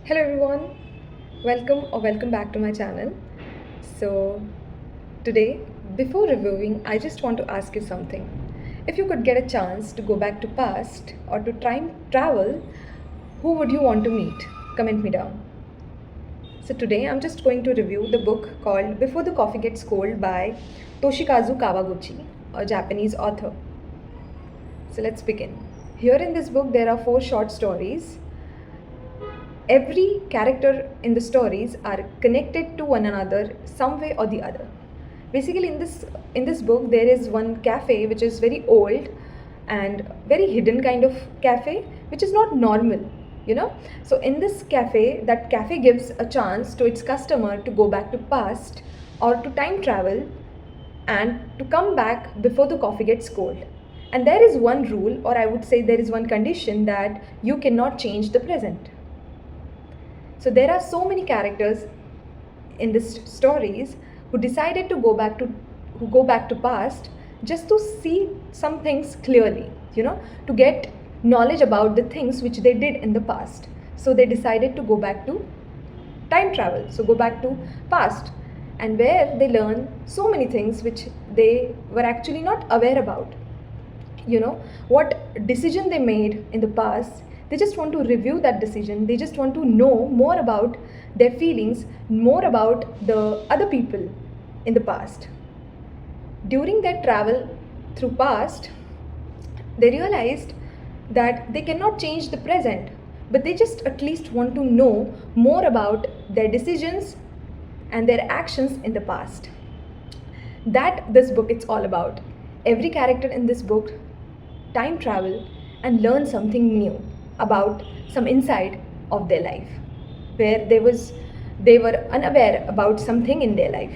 Hello everyone, welcome back to my channel. So today, before reviewing, I just want to ask you something. If you could get a chance to go back to past or to time travel, who would you want to meet? Comment me down. So today I'm just going to review the book called Before the Coffee Gets Cold by Toshikazu Kawaguchi, a Japanese author. So let's begin. Here in this book there are 4 short stories. Every character in the stories are connected to one another some way or the other. Basically in this book there is one cafe which is very old and very hidden kind of cafe which is not normal. So in this cafe, that cafe gives a chance to its customer to go back to past or to time travel and to come back before the coffee gets cold. And there is one rule, or I would say there is one condition, that you cannot change the present. So there are so many characters in these stories who decided to go back to past just to see some things clearly, to get knowledge about the things which they did in the past. So they decided to go back to time travel, so go back to past, and where they learn so many things which they were actually not aware about. What decision they made in the past, they just want to review that decision. They just want to know more about their feelings, more about the other people in the past. During their travel through past, they realized that they cannot change the present, but they just at least want to know more about their decisions and their actions in the past. That this book it's all about. Every character in this book time travel and learn something new about some insight of their life, where they were unaware about something in their life.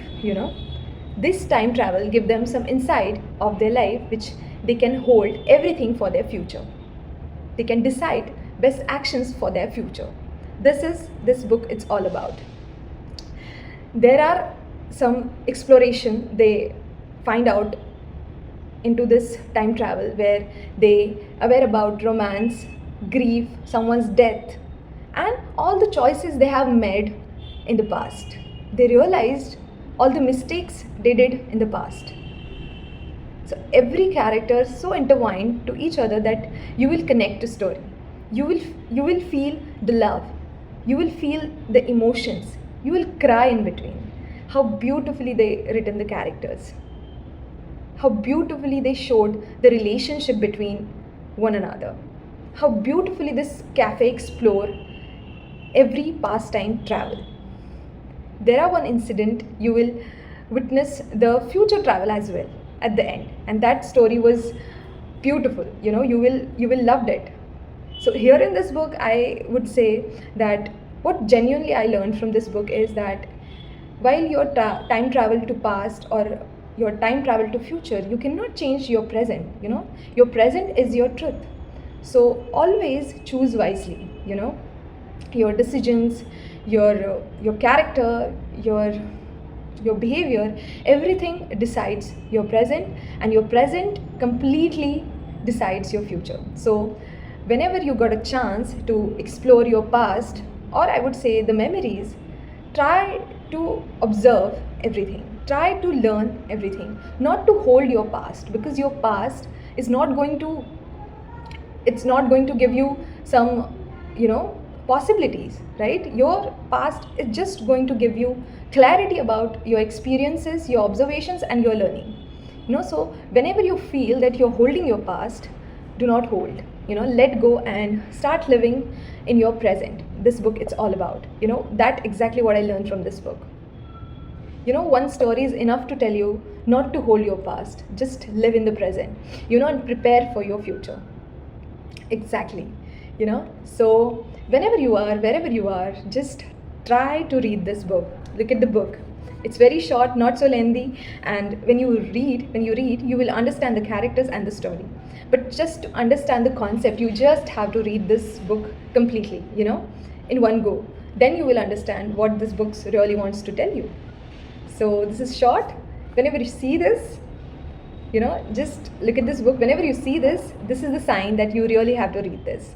This time travel give them some insight of their life which they can hold everything for their future. They can decide best actions for their future. This book it's all about. There are some exploration they find out into this time travel, where they aware about romance, grief, someone's death, and all the choices they have made in the past. They realized all the mistakes they did in the past. So every character is so intertwined to each other that you will connect to story. You will feel the love. You will feel the emotions. You will cry in between. How beautifully they written the characters. How beautifully they showed the relationship between one another. How beautifully this cafe explore every pastime travel. There are one incident you will witness the future travel as well at the end, and that story was beautiful. You will loved it. So here in this book I would say that what genuinely I learned from this book is that while your time travel to past or your time travel to future, you cannot change your present. Your present is your truth. So always choose wisely. Your decisions, your character, your behavior, everything decides your present, and your present completely decides your future. So whenever you got a chance to explore your past, or I would say the memories, try to observe everything. Try to learn everything, not to hold your past, because your past is not going to give you some possibilities, right? Your past is just going to give you clarity about your experiences, your observations, and your learning. So whenever you feel that you're holding your past, do not hold. Let go and start living in your present. This book it's all about. That exactly what I learned from this book. One story is enough to tell you not to hold your past. Just live in the present, and prepare for your future. Exactly. So whenever you are, wherever you are, just try to read this book. Look at the book. It's very short, not so lengthy, and when you read, you will understand the characters and the story. But just to understand the concept, you just have to read this book completely, in one go. Then you will understand what this book really wants to tell you. So this is short. Whenever you see this, just look at this book. Whenever you see this is the sign that you really have to read this.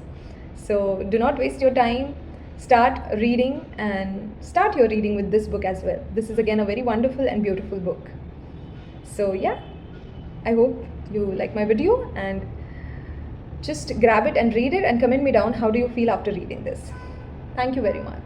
So do not waste your time. start reading and start your reading with this book as well. This is again a very wonderful and beautiful book. So yeah, I hope you like my video, and just grab it and read it and comment me down how do you feel after reading this. Thank you very much.